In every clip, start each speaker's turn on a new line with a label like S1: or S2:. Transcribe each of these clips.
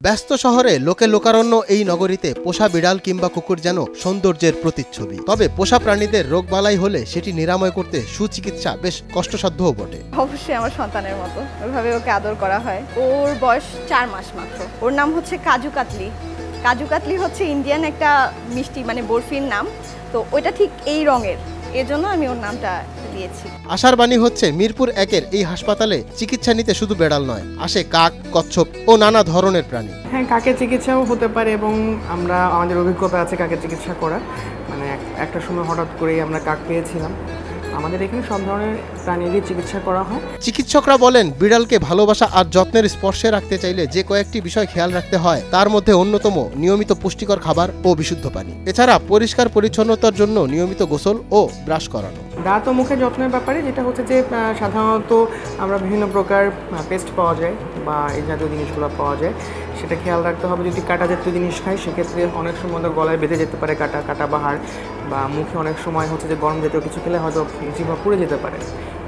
S1: ব্যস্ত শহরে লোকে লোকারণ্য এই নগরীতে পোষা বিড়াল কিংবা কুকুর যেন সৌন্দর্যের প্রতিচ্ছবি। তবে পোষা প্রাণীদের রোগবালাই হলে সেটি নিরাময় করতে সুচিকিৎসা বেশ কষ্টসাধ্যও বটে।
S2: অবশ্যই আমার সন্তানের মতো ওইভাবে ওকে আদর করা হয়। ওর বয়স 4 মাস মাত্র। ওর নাম হচ্ছে কাজু কাতলি। কাজু কাতলি হচ্ছে ইন্ডিয়ান একটা মিষ্টি, মানে বরফির নাম। তো ওইটা ঠিক এই রঙের, এজন্য আমি ওর নামটা দিয়েছি।
S1: আশার বাণী হচ্ছে মিরপুর 1-এর এই হাসপাতালে চিকিৎসা নিতে শুধু বেড়াল নয়, আসে কাক, কচ্ছপ ও নানা ধরনের প্রাণী।
S3: হ্যাঁ, কাকের চিকিৎসাও হতে পারে এবং আমাদের অভিজ্ঞতা আছে কাকের চিকিৎসা করা। মানে একটা সময় হঠাৎ করেই আমরা কাক পেয়েছিলাম। আমাদের এখানে সব ধরনের প্রাণীরই চিকিৎসা করা হয়।
S1: চিকিৎসকরা বলেন, বিড়ালকে ভালোবাসা আর যত্নের স্পর্শে রাখতে চাইলে যে কয়েকটি বিষয় খেয়াল রাখতে হয়, তার মধ্যে অন্যতম নিয়মিত পুষ্টিকর খাবার ও বিশুদ্ধ পানি। এছাড়া পরিষ্কার পরিচ্ছন্নতার জন্য নিয়মিত গোসল ও ব্রাশ করানো।
S3: দাঁত ও মুখের যত্নের ব্যাপারে যেটা হচ্ছে যে সাধারণত আমরা বিভিন্ন প্রকার পেস্ট পাওয়া যায় বা এই জাতীয় জিনিসগুলো পাওয়া যায়, সেটা খেয়াল রাখতে হবে। যদি কাটা জাতীয় জিনিস খাই সেক্ষেত্রে অনেক সময় গলায় বেঁধে যেতে পারে কাটা বা হাড়, বা মুখে অনেক সময় হচ্ছে যে গরম জাতীয় কিছু খেলে হয়তো জিহ্বা পুড়ে যেতে পারে,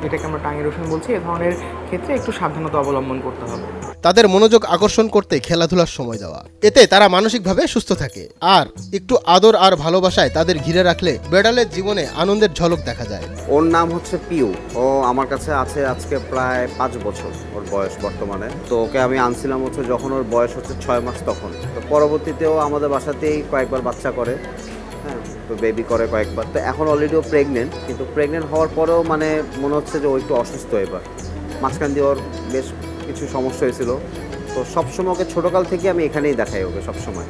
S3: যেটাকে আমরা টাং ইরোশন বলছি। এ ধরনের ক্ষেত্রে একটু সাবধানতা অবলম্বন করতে হবে।
S1: তাদের মনোযোগ আকর্ষণ করতে খেলাধুলার সময় দেওয়া, এতে তারা মানসিকভাবে সুস্থ থাকে। আর একটু আদর আর ভালোবাসায় তাদের ঘিরে রাখলে বেড়ালের জীবনে আনন্দের ঝলক দেখা যায়।
S4: ওর নাম হচ্ছে পিউ। ও আমার কাছে আছে আজকে প্রায় 5 বছর ওর বয়স বর্তমানে। তো ওকে আমি আনছিলাম হচ্ছে যখন ওর বয়স হচ্ছে 6 মাস তখন। তো পরবর্তীতেও আমাদের বাসাতেই কয়েকবার বাচ্চা করে, হ্যাঁ, তো বেবি করে কয়েকবার। তো এখন অলরেডি ও প্রেগনেন্ট, কিন্তু প্রেগনেন্ট হওয়ার পরেও মানে মনে হচ্ছে যে ও একটু অসুস্থ। এবার মাঝখান দিয়ে ওর বেশ কিছু সমস্যা হয়েছিল। তো সবসময় ওকে ছোটোকাল থেকে আমি এখানেই দেখাই ওকে সবসময়।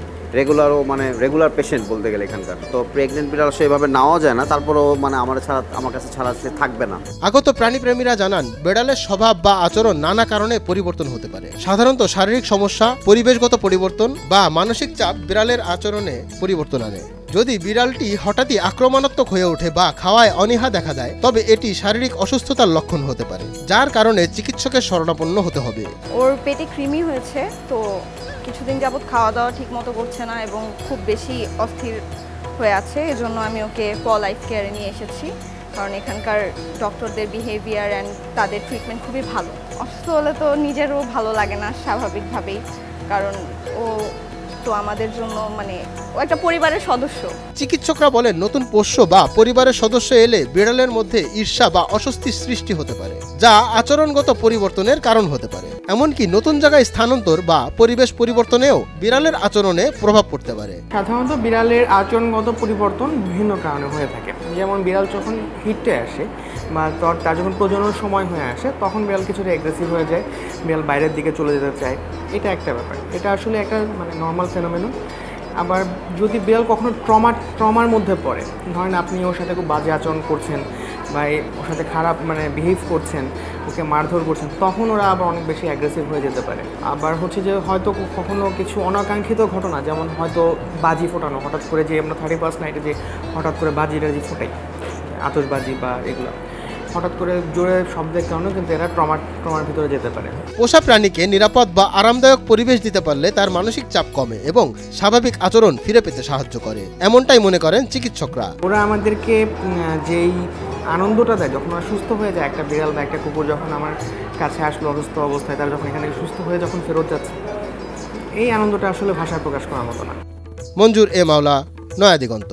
S4: রেগুলার পেশেন্ট বলতে গেলে এখানকার। তো প্রেগনেন্ট বিড়াল সেভাবে নেওয়া যায় না, তারপরেও মানে আমার কাছে ছাড়া সে থাকবে না।
S1: আগত প্রাণীপ্রেমীরা জানান, বেড়ালের স্বভাব বা আচরণ নানা কারণে পরিবর্তন হতে পারে। সাধারণত শারীরিক সমস্যা, পরিবেশগত পরিবর্তন বা মানসিক চাপ বিড়ালের আচরণে পরিবর্তন আনে। যদি বিড়ালটি হঠাৎই আক্রমণাত্মক হয়ে ওঠে বা খাওয়ায় অনীহা দেখা দেয়, তবে এটি শারীরিক অসুস্থতার লক্ষণ হতে পারে, যার কারণে চিকিৎসকের শরণাপন্ন হতে হবে।
S2: ওর পেটে কৃমি হয়েছে, তো কিছুদিন যাবত খাওয়া দাওয়া ঠিক মতো করছে না এবং খুব বেশি অস্থির হয়ে আছে। এজন্য আমি ওকে পল লাইফ কেয়ারে নিয়ে এসেছি, কারণ এখানকার ডক্টরদের বিহেভিয়ার অ্যান্ড তাদের ট্রিটমেন্ট খুবই ভালো। অসুস্থ হলে তো নিজেরও ভালো লাগে না স্বাভাবিকভাবেই, কারণ ও তো আমাদের জন্য মানে ও একটা পরিবারের সদস্য।
S1: চিকিৎসকরা বলেন, নতুন পোষ্য বা পরিবারের সদস্য এলে বিড়ালের মধ্যে ঈর্ষা বা অস্বস্তির সৃষ্টি হতে পারে, যা আচরণগত পরিবর্তনের কারণ হতে পারে। এমনকি নতুন জায়গায় স্থানান্তর বা পরিবেশ পরিবর্তনেও বিড়ালের আচরণে প্রভাব পড়তে পারে।
S3: সাধারণত বিড়ালের আচরণগত পরিবর্তন বিভিন্ন কারণে হয়ে থাকে। যেমন বিড়াল যখন হিটে আসে বা তার যখন প্রজনন সময় হয়ে আসে, তখন বিড়াল কিছুটা অ্যাগ্রেসিভ হয়ে যায়, বিড়াল বাইরের দিকে চলে যেতে চায়। এটা একটা ব্যাপার, এটা আসলে একটা মানে নর্মাল ফেনোমেনন। আবার যদি বিড়াল কখনো ট্রমার মধ্যে পড়ে, ধরেন আপনি ওর সাথে খুব বাজে আচরণ করছেন বা ওর সাথে খারাপ বিহেভ করছেন, ওকে মারধর করছেন, তখন ওরা আবার অনেক বেশি অ্যাগ্রেসিভ হয়ে যেতে পারে। আবার হচ্ছে যে হয়তো কখনো কিছু অনাকাঙ্ক্ষিত ঘটনা, যেমন হয়তো বাজি ফোটানো, হঠাৎ করে যে আমরা 31st নাইটে যে হঠাৎ করে বাজিটা যে ফোটাই, আতশবাজি বা এগুলো হঠাৎ করে জোরে শব্দের কারণে কিন্তু এরা ট্রমার ভিতরে যেতে পারে।
S1: পোষা প্রাণীকে নিরাপদ বা আরামদায়ক পরিবেশ দিতে পারলে তার মানসিক চাপ কমে এবং স্বাভাবিক আচরণ ফিরে পেতে সাহায্য করে, এমনটাই মনে করেন চিকিৎসকরা।
S3: ওরা আমাদেরকে যেই আনন্দটা দেয় যখন ওরা সুস্থ হয়ে যায়, একটা বিড়াল বা একটা কুকুর যখন আমার কাছে আসলো অসুস্থ অবস্থায়, তারা যখন এখানে সুস্থ হয়ে যখন ফেরত যাচ্ছে, এই আনন্দটা আসলে ভাষায় প্রকাশ করার মতো না।
S1: মঞ্জুর এ মাওলা, নয়া দিগন্ত।